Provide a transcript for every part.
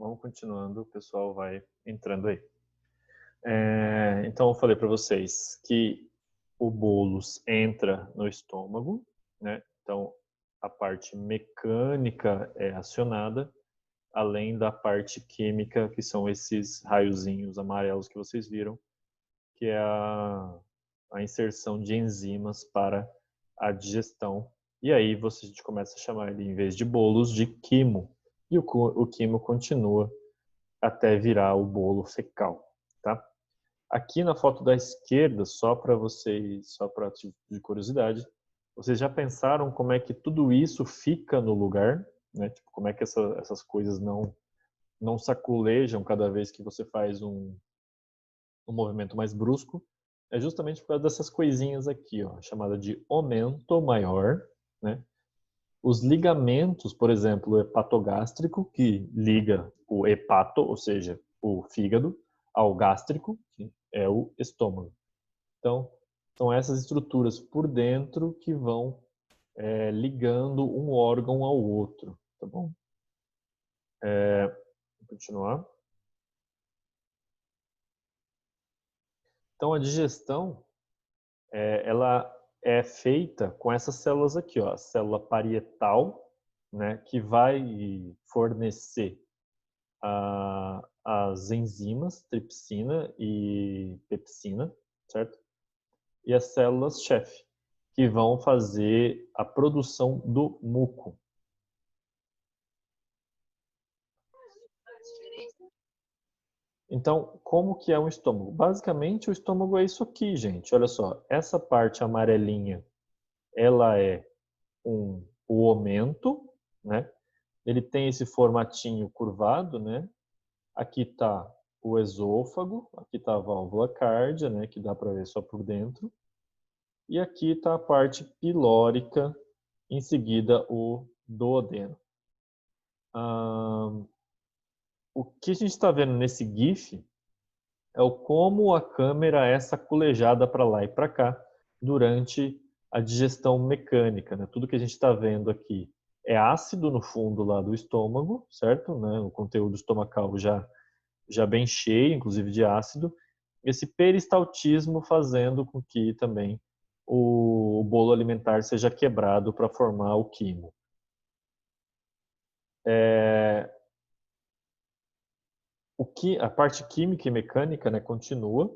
vamos continuando, o pessoal vai entrando aí. Então, eu falei para vocês que o bolos entra no estômago, né? Então, a parte mecânica é acionada, além da parte química, que são esses raiozinhos amarelos que vocês viram, que é a inserção de enzimas para a digestão. E aí a gente começa a chamar ele, em vez de bolos, de quimo. E o quimo continua até virar o bolo fecal, tá? Aqui na foto da esquerda, só para vocês, só para de curiosidade, vocês já pensaram como é que tudo isso fica no lugar, né? Tipo, como é que essas coisas não saculejam cada vez que você faz um movimento mais brusco? É justamente por causa dessas coisinhas aqui, ó, chamada de aumento maior, né? Os ligamentos, por exemplo, o hepatogástrico, que liga o hepato, ou seja, o fígado, ao gástrico, que é o estômago. Então, são essas estruturas por dentro que vão ligando um órgão ao outro, tá bom? Vou continuar. Então, a digestão, ela é feita com essas células aqui, ó, a célula parietal, né, que vai fornecer as enzimas tripsina e pepsina, certo? E as células-chefe, que vão fazer a produção do muco. Então, como que é um estômago? Basicamente, o estômago é isso aqui, gente. Olha só, essa parte amarelinha, ela é o omento, né? Ele tem esse formatinho curvado, né? Aqui está o esôfago, aqui está a válvula cárdia, né? Que dá para ver só por dentro. E aqui está a parte pilórica, em seguida o duodeno. O que a gente está vendo nesse GIF é o como a câmera é saculejada para lá e para cá durante a digestão mecânica, né? Tudo que a gente está vendo aqui é ácido no fundo lá do estômago, certo? Né? O conteúdo estomacal já bem cheio, inclusive de ácido. Esse peristaltismo fazendo com que também o bolo alimentar seja quebrado para formar o quimo. A parte química e mecânica, né, continua.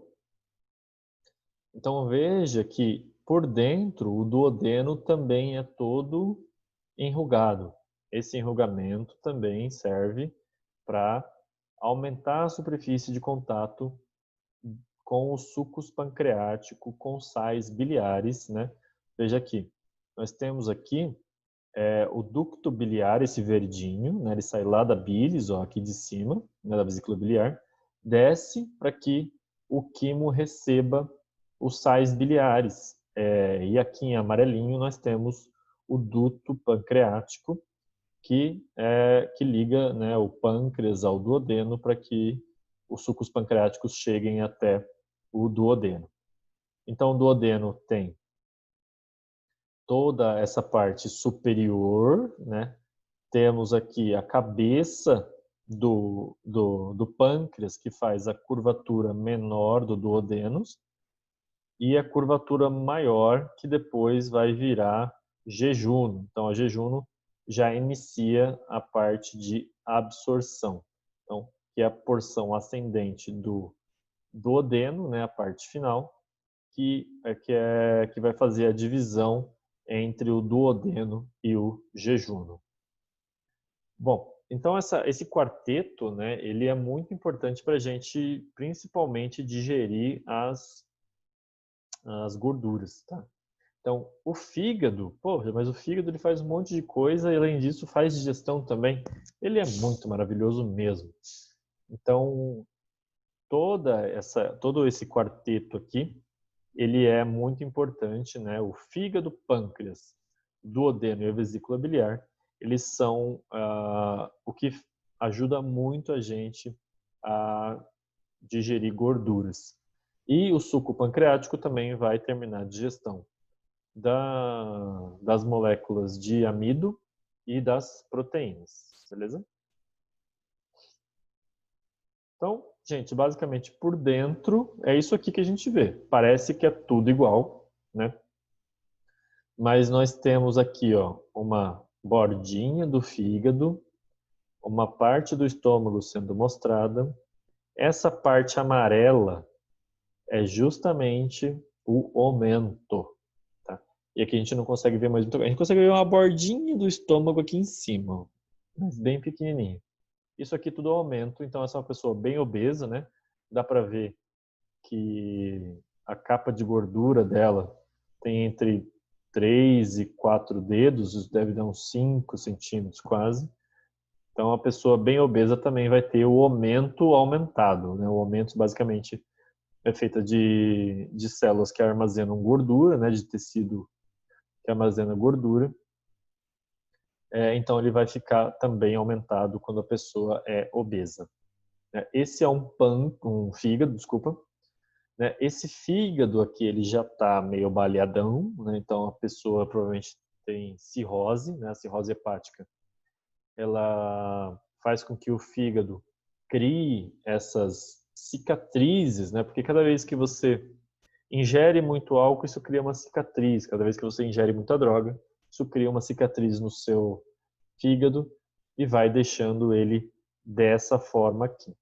Então veja que por dentro o duodeno também é todo enrugado. Esse enrugamento também serve para aumentar a superfície de contato com o sucus pancreático, com sais biliares, né? Veja aqui, nós temos aqui o ducto biliar, esse verdinho, né? Ele sai lá da bilis, ó, aqui de cima, né, da vesícula biliar, desce para que o quimo receba os sais biliares. E aqui em amarelinho nós temos o duto pancreático, que liga, né, o pâncreas ao duodeno para que os sucos pancreáticos cheguem até o duodeno. Então, o duodeno tem toda essa parte superior, né? Temos aqui a cabeça do pâncreas, que faz a curvatura menor do duodenos, e a curvatura maior, que depois vai virar jejuno. Então, a jejuno já inicia a parte de absorção. Então, que é a porção ascendente do duodeno, né, a parte final, que vai fazer a divisão entre o duodeno e o jejuno. Bom, então esse quarteto, né, ele é muito importante para a gente, principalmente, digerir as gorduras, tá? Então, o fígado, porra, mas o fígado ele faz um monte de coisa e, além disso, faz digestão também. Ele é muito maravilhoso mesmo. Então, todo esse quarteto aqui, ele é muito importante, né? O fígado, pâncreas, duodeno e a vesícula biliar, eles são o que ajuda muito a gente a digerir gorduras. E o suco pancreático também vai terminar a digestão das moléculas de amido e das proteínas, beleza? Então, gente, basicamente por dentro é isso aqui que a gente vê. Parece que é tudo igual, né? Mas nós temos aqui, ó, uma bordinha do fígado, uma parte do estômago sendo mostrada. Essa parte amarela é justamente o omento, tá? E aqui a gente não consegue ver mais muito bem. A gente consegue ver uma bordinha do estômago aqui em cima, mas bem pequenininho. Isso aqui tudo é aumento, então essa é uma pessoa bem obesa, né? Dá para ver que a capa de gordura dela tem entre 3 e 4 dedos, isso deve dar uns 5 centímetros quase. Então, a pessoa bem obesa também vai ter o aumento aumentado, né? O aumento, basicamente, é feita de células que armazenam gordura, né? De tecido que armazena gordura. Então, ele vai ficar também aumentado quando a pessoa é obesa. Esse é um fígado, desculpa. Né? Esse fígado aqui, ele já está meio baleadão, né? Então a pessoa provavelmente tem cirrose, né? A cirrose hepática, ela faz com que o fígado crie essas cicatrizes, né? Porque cada vez que você ingere muito álcool, isso cria uma cicatriz. Cada vez que você ingere muita droga, isso cria uma cicatriz no seu fígado e vai deixando ele dessa forma aqui.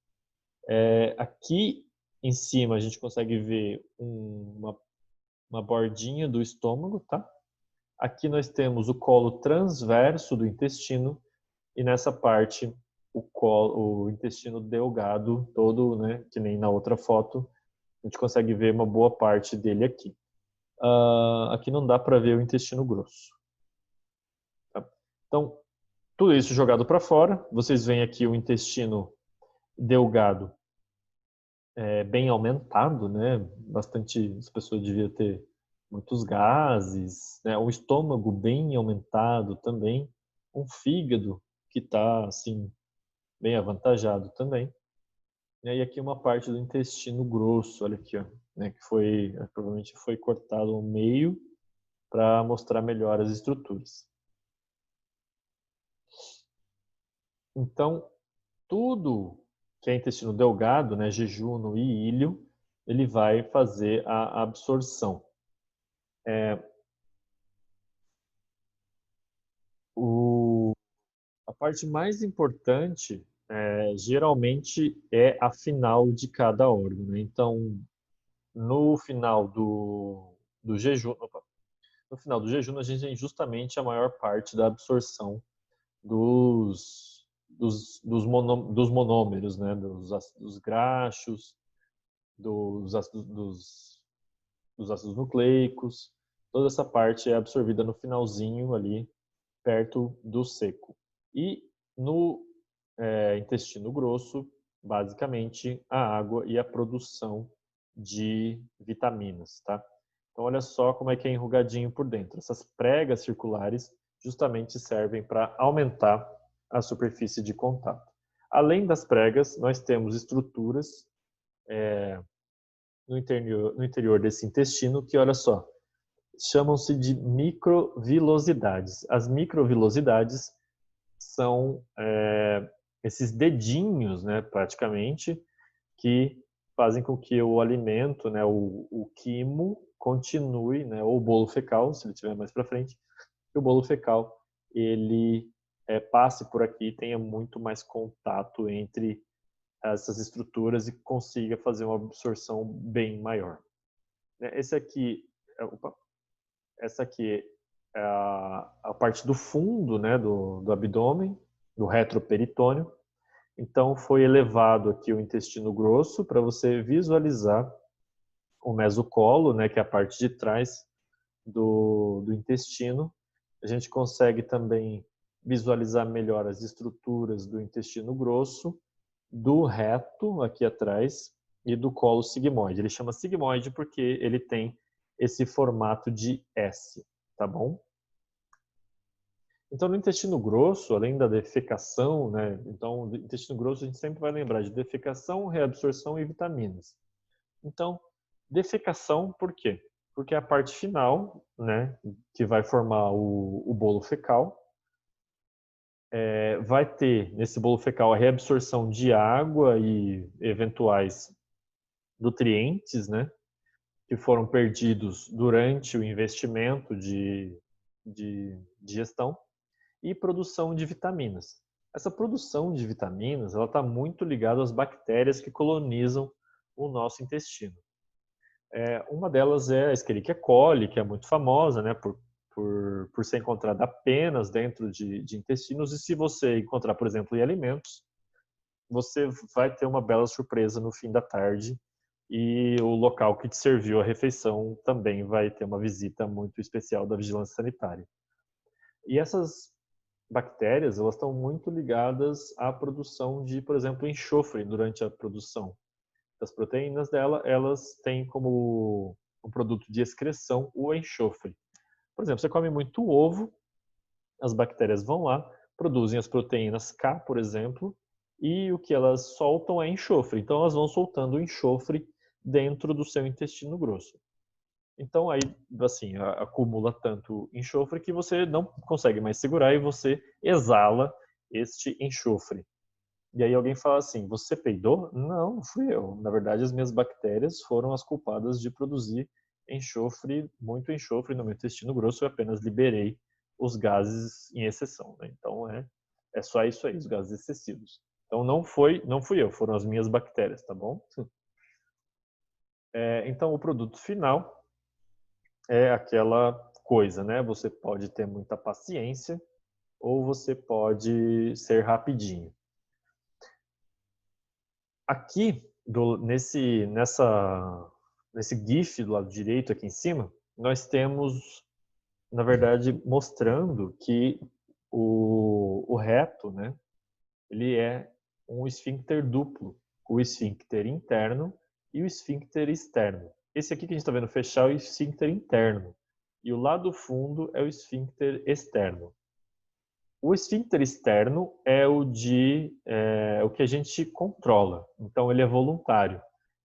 Aqui em cima a gente consegue ver uma bordinha do estômago, tá? Aqui nós temos o colo transverso do intestino e nessa parte o intestino delgado todo, né? Que nem na outra foto, a gente consegue ver uma boa parte dele aqui. Aqui não dá para ver o intestino grosso. Tá? Então, tudo isso jogado para fora. Vocês veem aqui o intestino delgado bem aumentado, né? Bastante, as pessoas deviam ter muitos gases, né? O estômago bem aumentado também, um fígado que está assim bem avantajado também. E aqui uma parte do intestino grosso, olha aqui, ó, né? Que provavelmente foi cortado ao meio para mostrar melhor as estruturas. Então, tudo que é intestino delgado, né, jejuno e ilho, ele vai fazer a absorção. A parte mais importante, geralmente, é a final de cada órgão, né? Então, no final do jejum, no final do jejum, a gente tem justamente a maior parte da absorção dos monômeros, né? Dos ácidos graxos, dos ácidos nucleicos. Toda essa parte é absorvida no finalzinho ali, perto do seco. E no intestino grosso, basicamente, a água e a produção de vitaminas, tá? Então, olha só como é que é enrugadinho por dentro. Essas pregas circulares justamente servem para aumentar a superfície de contato. Além das pregas, nós temos estruturas no interior desse intestino que, olha só, chamam-se de microvilosidades. As microvilosidades são esses dedinhos, né, praticamente, que fazem com que o alimento, né, o quimo, continue, né, ou o bolo fecal, se ele estiver mais para frente, que o bolo fecal ele passe por aqui e tenha muito mais contato entre essas estruturas e consiga fazer uma absorção bem maior. Esse aqui, opa, essa aqui é a parte do fundo, né, do abdômen, do retroperitônio. Então, foi elevado aqui o intestino grosso para você visualizar o mesocolo, né, que é a parte de trás do intestino. A gente consegue também visualizar melhor as estruturas do intestino grosso, do reto aqui atrás e do colo sigmoide. Ele chama sigmoide porque ele tem esse formato de S, tá bom? Então, no intestino grosso, além da defecação, né? Então, no intestino grosso a gente sempre vai lembrar de defecação, reabsorção e vitaminas. Então, defecação, por quê? Porque é a parte final, né, que vai formar o bolo fecal. vai ter nesse bolo fecal a reabsorção de água e eventuais nutrientes, né, que foram perdidos durante o investimento de digestão, e produção de vitaminas. Essa produção de vitaminas ela está muito ligada às bactérias que colonizam o nosso intestino. Uma delas é a Escherichia coli, que é muito famosa, né, por ser encontrada apenas dentro de intestinos, e se você encontrar, por exemplo, em alimentos, você vai ter uma bela surpresa no fim da tarde, e o local que te serviu a refeição também vai ter uma visita muito especial da vigilância sanitária. E essas bactérias, elas estão muito ligadas à produção de, por exemplo, enxofre durante a produção das proteínas dela, elas têm como um produto de excreção o enxofre. Por exemplo, você come muito ovo, as bactérias vão lá, produzem as proteínas K, por exemplo, e o que elas soltam é enxofre. Então, elas vão soltando o enxofre dentro do seu intestino grosso. Então, aí, assim, acumula tanto enxofre que você não consegue mais segurar e você exala este enxofre. E aí alguém fala assim, você peidou? Não, não fui eu. Na verdade, as minhas bactérias foram as culpadas de produzir enxofre, muito enxofre no meu intestino grosso, eu apenas liberei os gases em exceção. Né? Então, é só isso aí, os gases excessivos. Então, não fui eu, foram as minhas bactérias, tá bom? Então, o produto final é aquela coisa, né? Você pode ter muita paciência ou você pode ser rapidinho. Aqui, nesse GIF do lado direito aqui em cima, nós temos, na verdade, mostrando que o reto, né, ele é um esfíncter duplo, o esfíncter interno e o esfíncter externo. Esse aqui que a gente está vendo fechar é o esfíncter interno e o lado fundo é o esfíncter externo. O esfíncter externo é o que a gente controla, então ele é voluntário.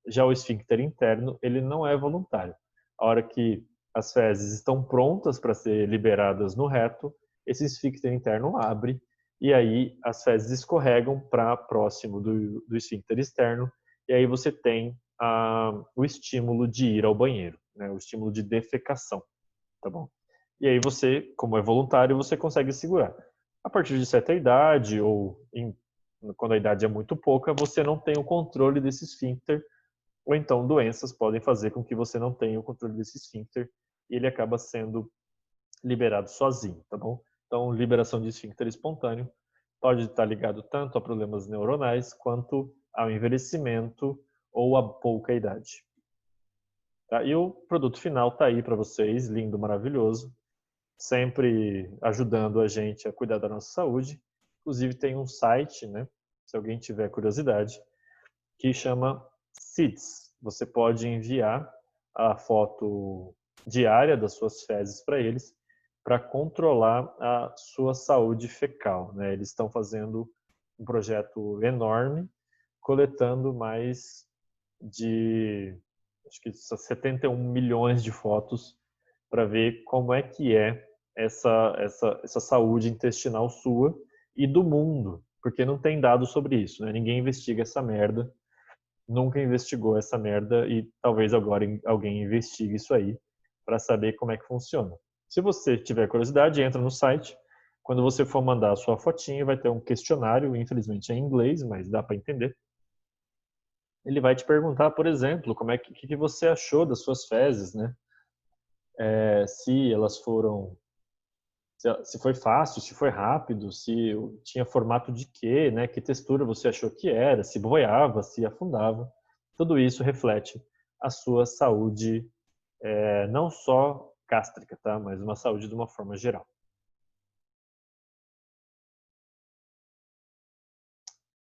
Já o esfíncter interno, ele não é voluntário. A hora que as fezes estão prontas para ser liberadas no reto, esse esfíncter interno abre e aí as fezes escorregam para próximo do esfíncter externo e aí você tem o estímulo de ir ao banheiro, né? O estímulo de defecação, tá bom? E aí você, como é voluntário, você consegue segurar. A partir de certa idade, quando a idade é muito pouca, você não tem o controle desse esfíncter, ou então doenças podem fazer com que você não tenha o controle desse esfíncter e ele acaba sendo liberado sozinho, tá bom? Então, liberação de esfíncter espontâneo pode estar ligado tanto a problemas neuronais quanto ao envelhecimento ou a pouca idade. Tá? E o produto final está aí para vocês, lindo, maravilhoso, sempre ajudando a gente a cuidar da nossa saúde. Inclusive tem um site, né, se alguém tiver curiosidade, que chama SIDS. Você pode enviar a foto diária das suas fezes para eles, para controlar a sua saúde fecal. Né? Eles estão fazendo um projeto enorme, coletando mais de acho que 71 milhões de fotos para ver como é que é essa saúde intestinal sua e do mundo, porque não tem dados sobre isso, né? Ninguém investiga essa merda, nunca investigou essa merda e talvez agora alguém investigue isso aí para saber como é que funciona. Se você tiver curiosidade, entra no site. Quando você for mandar a sua fotinha, vai ter um questionário, infelizmente é em inglês, mas dá para entender. Ele vai te perguntar, por exemplo, como é que você achou das suas fezes, né? Se elas foram, se foi fácil, se foi rápido, se tinha formato de quê, né? Que textura você achou que era, se boiava, se afundava. Tudo isso reflete a sua saúde, não só gástrica, tá? Mas uma saúde de uma forma geral.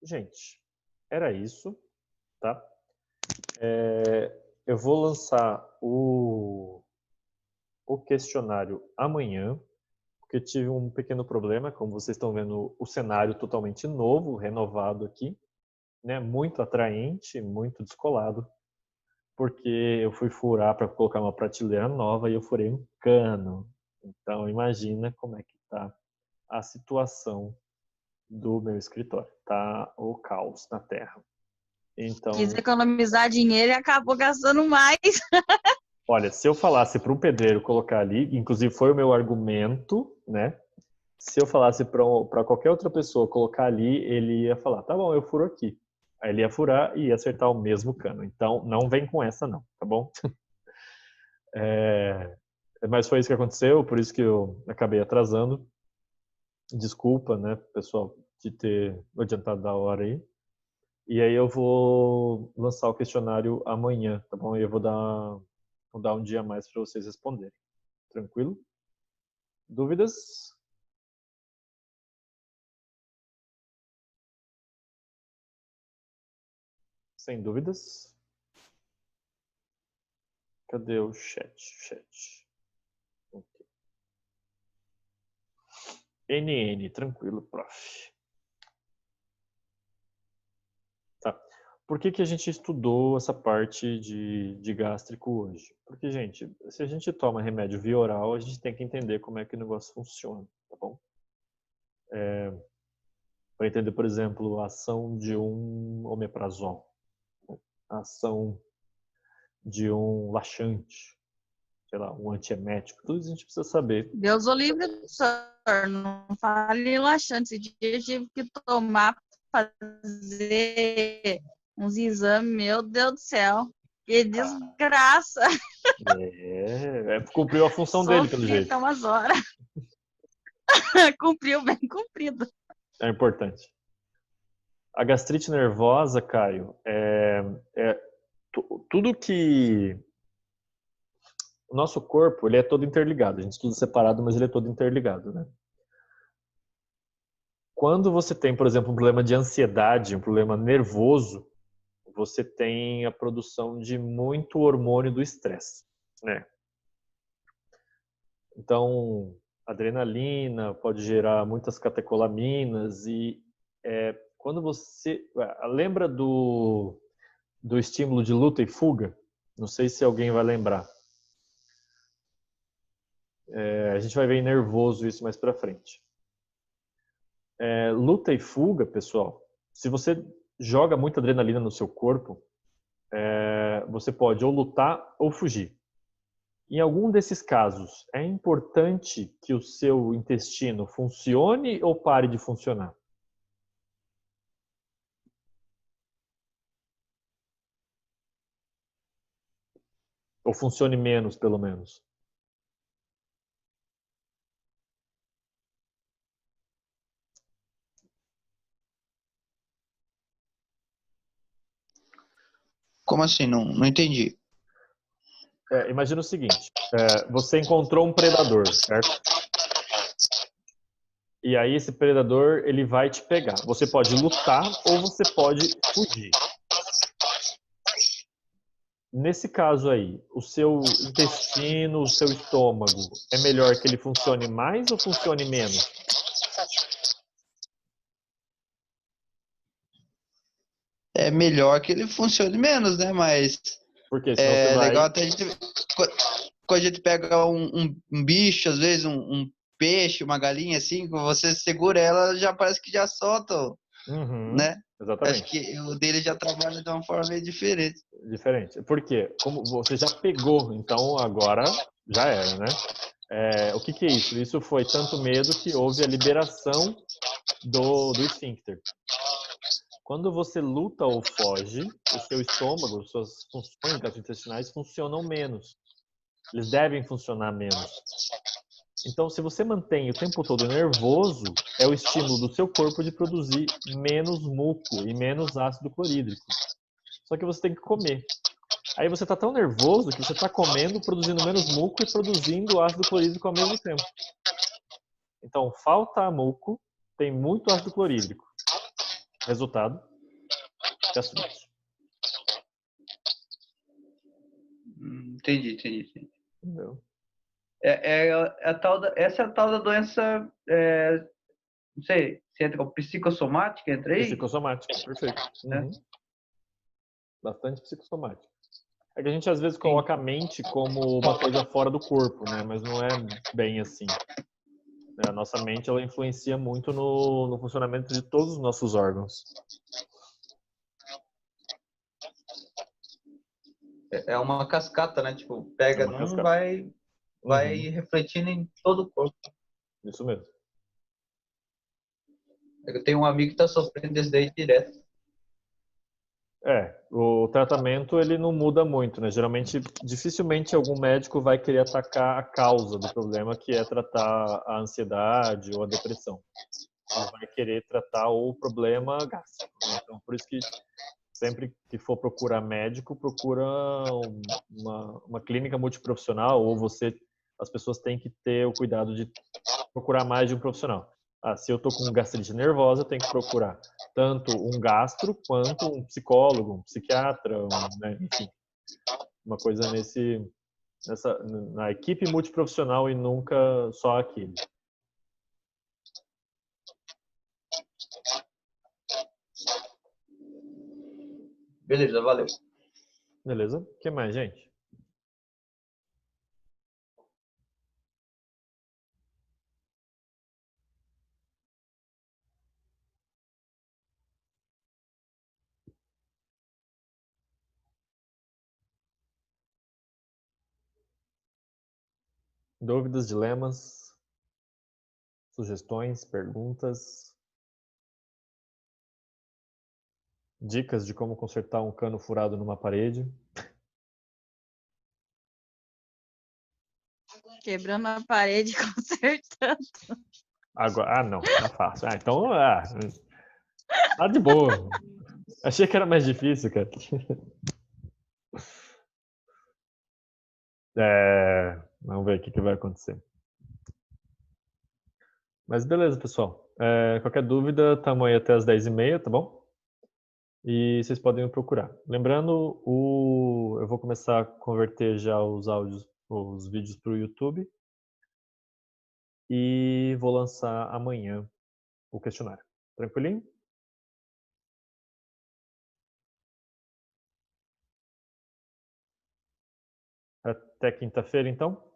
Gente, era isso, tá? Eu vou lançar o questionário amanhã, porque eu tive um pequeno problema, como vocês estão vendo, o cenário totalmente novo, renovado aqui, né? Muito atraente, muito descolado, porque eu fui furar para colocar uma prateleira nova e eu furei um cano. Então imagina como é que está a situação do meu escritório. Tá o caos na Terra. Então, Quis economizar dinheiro e acabou gastando mais. olha, se eu falasse para um pedreiro colocar ali, inclusive foi o meu argumento, né? Se eu falasse para qualquer outra pessoa colocar ali, ele ia falar, tá bom, eu furo aqui. Aí ele ia furar e ia acertar o mesmo cano. Então, não vem com essa não, tá bom? Mas foi isso que aconteceu, por isso que eu acabei atrasando. Desculpa, né, pessoal, de ter adiantado da hora aí. E aí eu vou lançar o questionário amanhã, tá bom? E eu vou dar um dia a mais para vocês responderem. Tranquilo? Dúvidas? Sem dúvidas? Cadê o chat? Okay. NN, tranquilo, prof. Tá. Por que a gente estudou essa parte de gástrico hoje? Porque, gente, se a gente toma remédio via oral, a gente tem que entender como é que o negócio funciona, tá bom? Para entender, por exemplo, a ação de um omeprazol, a ação de um laxante, sei lá, um antiemético, tudo isso a gente precisa saber. Deus o livre do senhor, não fale laxante. Esse dia eu tive que tomar para fazer uns exames, meu Deus do céu. Que desgraça. Cumpriu a função dele, pelo Sofri jeito. até umas horas. Cumpriu, bem cumprido. É importante. A gastrite nervosa, Caio, tudo que... O nosso corpo, ele é todo interligado. A gente estuda separado, mas ele é todo interligado, né? Quando você tem, por exemplo, um problema de ansiedade, um problema nervoso, você tem a produção de muito hormônio do estresse, né? Então, adrenalina pode gerar muitas catecolaminas e quando você... Lembra do estímulo de luta e fuga? Não sei se alguém vai lembrar. A gente vai ver em nervoso isso mais pra frente. Luta e fuga, pessoal, se você joga muita adrenalina no seu corpo, você pode ou lutar ou fugir. Em algum desses casos, é importante que o seu intestino funcione ou pare de funcionar? Ou funcione menos, pelo menos? Como assim? Não entendi. Imagina o seguinte, você encontrou um predador, certo? E aí esse predador, ele vai te pegar. Você pode lutar ou você pode fugir. Nesse caso aí, o seu intestino, o seu estômago, é melhor que ele funcione mais ou funcione menos? É melhor que ele funcione menos, né? Mas Porque senão você é legal vai... até a gente. Quando a gente pega um bicho, às vezes um peixe, uma galinha, assim, quando você segura ela, já parece que já solta, Uhum, né? Acho exatamente. que o dele já trabalha de uma forma meio diferente. Diferente. Por quê? Como você já pegou, então agora já era, né? O que é isso? Isso foi tanto medo que houve a liberação do esfíncter. Quando você luta ou foge, o seu estômago, suas funções gastrointestinais funcionam menos. Eles devem funcionar menos. Então, se você mantém o tempo todo nervoso, é o estímulo do seu corpo de produzir menos muco e menos ácido clorídrico. Só que você tem que comer. Aí você está tão nervoso que você está comendo, produzindo menos muco e produzindo ácido clorídrico ao mesmo tempo. Então, falta muco, tem muito ácido clorídrico. Resultado, gastrite. Entendi. Entendeu? Essa é a tal da doença, não sei, se entra com psicossomática, entra aí? Psicossomático, perfeito. Né? Uhum. Bastante psicossomático. É que a gente às vezes Sim. coloca a mente como uma coisa fora do corpo, né? Mas não é bem assim. A nossa mente ela influencia muito no funcionamento de todos os nossos órgãos. É uma cascata, né? Tipo, É pega uma num, cascata. vai Uhum, refletindo em todo o corpo. isso mesmo. Eu tenho um amigo que tá sofrendo desse daí direto. O tratamento ele não muda muito, né? Geralmente, dificilmente algum médico vai querer atacar a causa do problema, que é tratar a ansiedade ou a depressão. Ele vai querer tratar o problema gástrico, né? Então, por isso que sempre que for procurar médico, procura uma clínica multiprofissional, ou as pessoas têm que ter o cuidado de procurar mais de um profissional. Se eu estou com gastrite nervosa, eu tenho que procurar tanto um gastro quanto um psicólogo, um psiquiatra, né, enfim, uma coisa na equipe multiprofissional e nunca só aquele. Beleza, valeu. Beleza? O que mais, gente? Dúvidas, dilemas, sugestões, perguntas, dicas de como consertar um cano furado numa parede? Quebrando a parede, consertando. Agora, não, tá fácil. Então, tá de boa. Achei que era mais difícil, cara. Vamos ver o que vai acontecer. Mas beleza, pessoal. Qualquer dúvida, estamos aí até as 10h30, tá bom? E vocês podem me procurar. Lembrando, eu vou começar a converter já os áudios, os vídeos para o YouTube. E vou lançar amanhã o questionário. Tranquilinho? Até quinta-feira, então.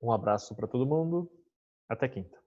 Um abraço para todo mundo. Até quinta.